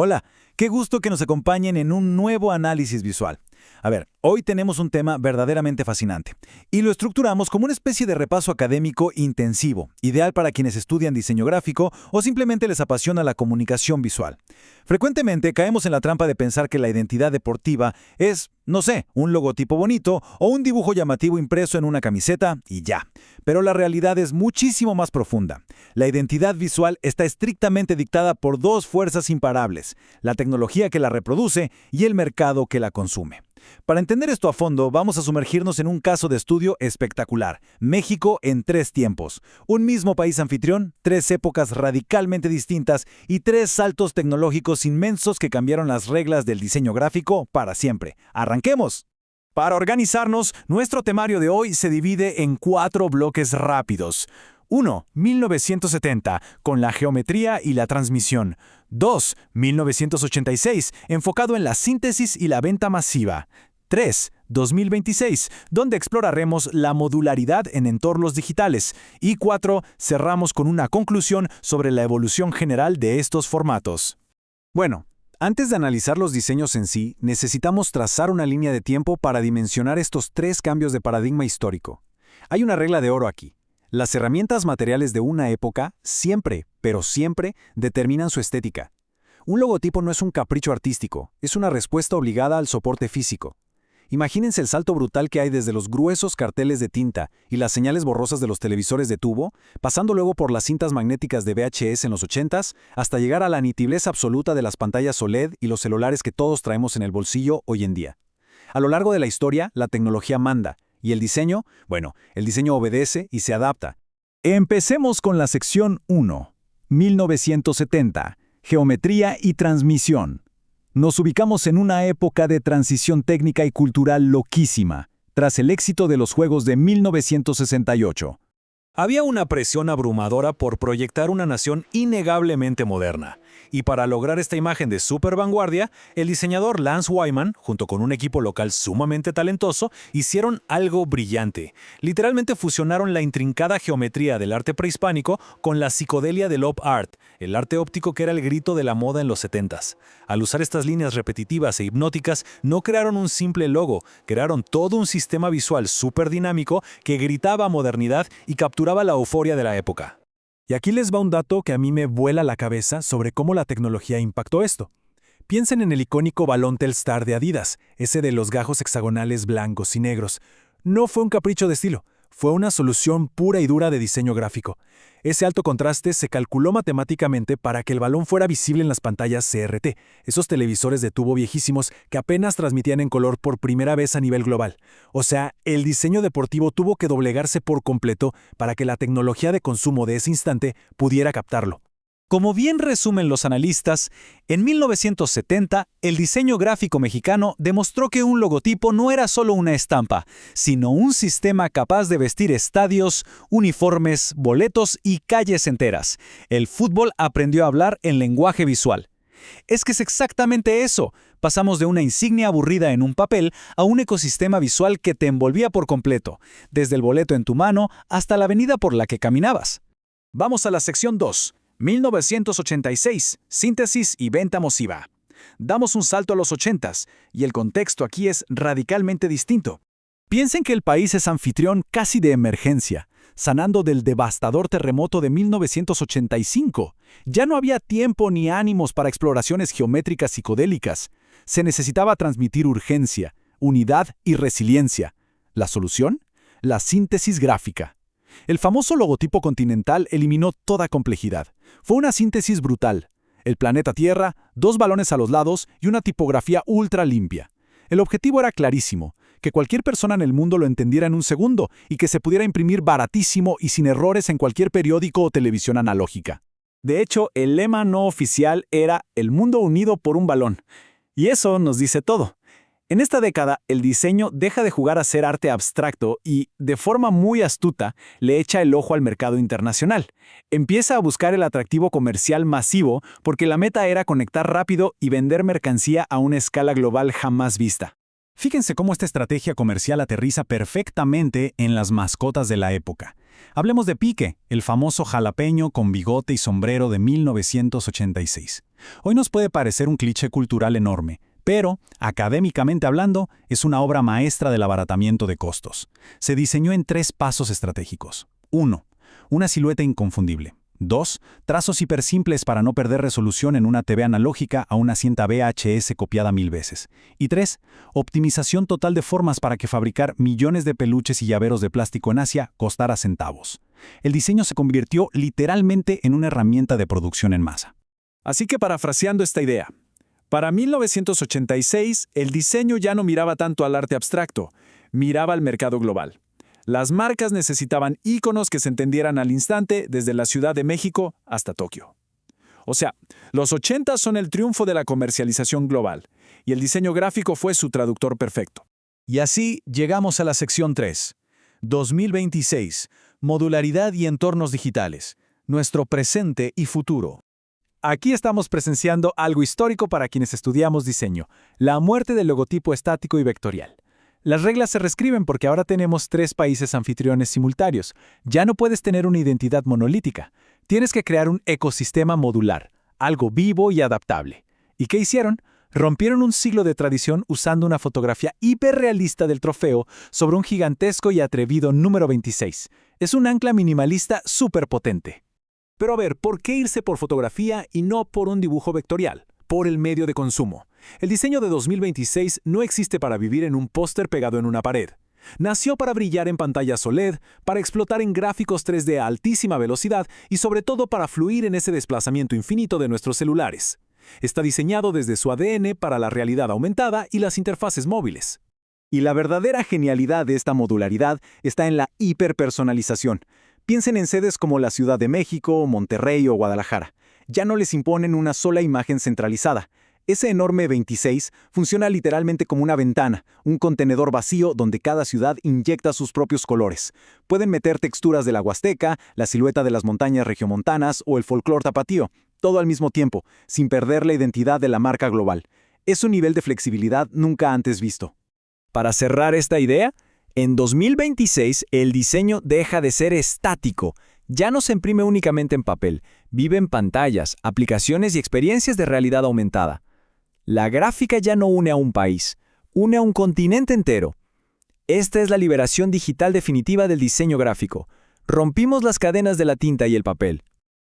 Hola, qué gusto que nos acompañen en un nuevo análisis visual. A ver, hoy tenemos un tema verdaderamente fascinante y lo estructuramos como una especie de repaso académico intensivo, ideal para quienes estudian diseño gráfico o simplemente les apasiona la comunicación visual. Frecuentemente caemos en la trampa de pensar que la identidad deportiva es, no sé, un logotipo bonito o un dibujo llamativo impreso en una camiseta y ya. Pero la realidad es muchísimo más profunda. La identidad visual está estrictamente dictada por dos fuerzas imparables: la tecnología que la reproduce y el mercado que la consume. Para entender esto a fondo, vamos a sumergirnos en un caso de estudio espectacular: México en tres tiempos. Un mismo país anfitrión, tres épocas radicalmente distintas y tres saltos tecnológicos inmensos que cambiaron las reglas del diseño gráfico para siempre. ¡Arranquemos! Para organizarnos, nuestro temario de hoy se divide en 4 bloques rápidos. 1. 1970, con la geometría y la transmisión. 2. 1986, enfocado en la síntesis y la venta masiva. 3. 2026, donde exploraremos la modularidad en entornos digitales. Y 4. Cerramos con una conclusión sobre la evolución general de estos formatos. Bueno, antes de analizar los diseños en sí, necesitamos trazar una línea de tiempo para dimensionar estos tres cambios de paradigma histórico. Hay una regla de oro aquí. Las herramientas materiales de una época siempre, pero siempre, determinan su estética. Un logotipo no es un capricho artístico, es una respuesta obligada al soporte físico. Imagínense el salto brutal que hay desde los gruesos carteles de tinta y las señales borrosas de los televisores de tubo, pasando luego por las cintas magnéticas de VHS en los 80s, hasta llegar a la nitidez absoluta de las pantallas OLED y los celulares que todos traemos en el bolsillo hoy en día. A lo largo de la historia, la tecnología manda, y el diseño, el diseño obedece y se adapta. Empecemos con la sección 1, 1970, geometría y transmisión. Nos ubicamos en una época de transición técnica y cultural loquísima, tras el éxito de los Juegos de 1968. Había una presión abrumadora por proyectar una nación innegablemente moderna. Y para lograr esta imagen de super vanguardia, el diseñador Lance Wyman, junto con un equipo local sumamente talentoso, hicieron algo brillante. Literalmente fusionaron la intrincada geometría del arte prehispánico con la psicodelia del op art, el arte óptico que era el grito de la moda en los 70s. Al usar estas líneas repetitivas e hipnóticas, no crearon un simple logo, crearon todo un sistema visual súper dinámico que gritaba modernidad y capturaba la euforia de la época. Y aquí les va un dato que a mí me vuela la cabeza sobre cómo la tecnología impactó esto. Piensen en el icónico balón Telstar de Adidas, ese de los gajos hexagonales blancos y negros. No fue un capricho de estilo, fue una solución pura y dura de diseño gráfico. Ese alto contraste se calculó matemáticamente para que el balón fuera visible en las pantallas CRT, esos televisores de tubo viejísimos que apenas transmitían en color por primera vez a nivel global. O sea, el diseño deportivo tuvo que doblegarse por completo para que la tecnología de consumo de ese instante pudiera captarlo. Como bien resumen los analistas, en 1970 el diseño gráfico mexicano demostró que un logotipo no era solo una estampa, sino un sistema capaz de vestir estadios, uniformes, boletos y calles enteras. El fútbol aprendió a hablar en lenguaje visual. Es que es exactamente eso. Pasamos de una insignia aburrida en un papel a un ecosistema visual que te envolvía por completo, desde el boleto en tu mano hasta la avenida por la que caminabas. Vamos a la sección 2. 1986, síntesis y venta masiva. Damos un salto a los 80s, y el contexto aquí es radicalmente distinto. Piensen que el país es anfitrión casi de emergencia, sanando del devastador terremoto de 1985. Ya no había tiempo ni ánimos para exploraciones geométricas psicodélicas. Se necesitaba transmitir urgencia, unidad y resiliencia. ¿La solución? La síntesis gráfica. El famoso logotipo continental eliminó toda complejidad. Fue una síntesis brutal. El planeta Tierra, 2 balones a los lados y una tipografía ultra limpia. El objetivo era clarísimo: que cualquier persona en el mundo lo entendiera en un segundo y que se pudiera imprimir baratísimo y sin errores en cualquier periódico o televisión analógica. De hecho, el lema no oficial era "El mundo unido por un balón". Y eso nos dice todo. En esta década, el diseño deja de jugar a ser arte abstracto y, de forma muy astuta, le echa el ojo al mercado internacional. Empieza a buscar el atractivo comercial masivo porque la meta era conectar rápido y vender mercancía a una escala global jamás vista. Fíjense cómo esta estrategia comercial aterriza perfectamente en las mascotas de la época. Hablemos de Pique, el famoso jalapeño con bigote y sombrero de 1986. Hoy nos puede parecer un cliché cultural enorme, pero, académicamente hablando, es una obra maestra del abaratamiento de costos. Se diseñó en 3 pasos estratégicos. 1. Una silueta inconfundible. 2. Trazos hipersimples para no perder resolución en una TV analógica a una cinta VHS copiada 1000 veces. Y 3. Optimización total de formas para que fabricar millones de peluches y llaveros de plástico en Asia costara centavos. El diseño se convirtió literalmente en una herramienta de producción en masa. Así que parafraseando esta idea, para 1986 el diseño ya no miraba tanto al arte abstracto, miraba al mercado global. Las marcas necesitaban íconos que se entendieran al instante desde la Ciudad de México hasta Tokio. O sea, los 80 son el triunfo de la comercialización global, y el diseño gráfico fue su traductor perfecto. Y así llegamos a la sección 3. 2026. Modularidad y entornos digitales. Nuestro presente y futuro. Aquí estamos presenciando algo histórico para quienes estudiamos diseño, la muerte del logotipo estático y vectorial. Las reglas se reescriben porque ahora tenemos 3 países anfitriones simultáneos. Ya no puedes tener una identidad monolítica. Tienes que crear un ecosistema modular, algo vivo y adaptable. ¿Y qué hicieron? Rompieron un siglo de tradición usando una fotografía hiperrealista del trofeo sobre un gigantesco y atrevido número 26. Es un ancla minimalista súper potente. Pero a ver, ¿por qué irse por fotografía y no por un dibujo vectorial? Por el medio de consumo. El diseño de 2026 no existe para vivir en un póster pegado en una pared. Nació para brillar en pantallas OLED, para explotar en gráficos 3D a altísima velocidad y sobre todo para fluir en ese desplazamiento infinito de nuestros celulares. Está diseñado desde su ADN para la realidad aumentada y las interfaces móviles. Y la verdadera genialidad de esta modularidad está en la hiperpersonalización. Piensen en sedes como la Ciudad de México, Monterrey o Guadalajara. Ya no les imponen una sola imagen centralizada. Ese enorme 26 funciona literalmente como una ventana, un contenedor vacío donde cada ciudad inyecta sus propios colores. Pueden meter texturas de la Huasteca, la silueta de las montañas regiomontanas o el folclor tapatío, todo al mismo tiempo, sin perder la identidad de la marca global. Es un nivel de flexibilidad nunca antes visto. Para cerrar esta idea, en 2026 el diseño deja de ser estático. Ya no se imprime únicamente en papel, vive en pantallas, aplicaciones y experiencias de realidad aumentada. La gráfica ya no une a un país, une a un continente entero. Esta es la liberación digital definitiva del diseño gráfico. Rompimos las cadenas de la tinta y el papel.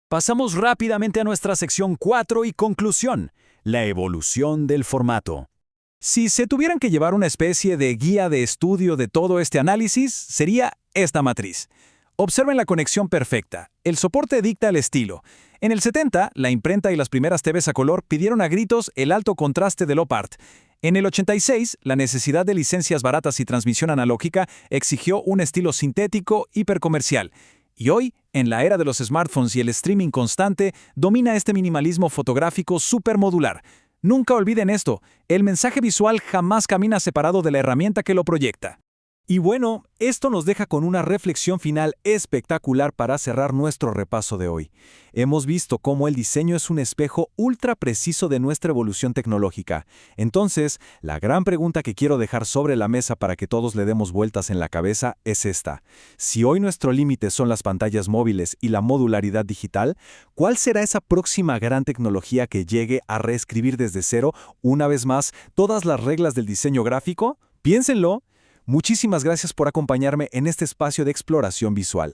Pasamos rápidamente a nuestra sección 4 y conclusión, la evolución del formato. Si se tuvieran que llevar una especie de guía de estudio de todo este análisis, sería esta matriz. Observen la conexión perfecta. El soporte dicta el estilo. En el 70, la imprenta y las primeras TVs a color pidieron a gritos el alto contraste del op-art. En el 86, la necesidad de licencias baratas y transmisión analógica exigió un estilo sintético hipercomercial. Y hoy, en la era de los smartphones y el streaming constante, domina este minimalismo fotográfico supermodular. Nunca olviden esto, el mensaje visual jamás camina separado de la herramienta que lo proyecta. Y bueno, esto nos deja con una reflexión final espectacular para cerrar nuestro repaso de hoy. Hemos visto cómo el diseño es un espejo ultra preciso de nuestra evolución tecnológica. Entonces, la gran pregunta que quiero dejar sobre la mesa para que todos le demos vueltas en la cabeza es esta. Si hoy nuestro límite son las pantallas móviles y la modularidad digital, ¿cuál será esa próxima gran tecnología que llegue a reescribir desde cero, una vez más, todas las reglas del diseño gráfico? Piénsenlo. Muchísimas gracias por acompañarme en este espacio de exploración visual.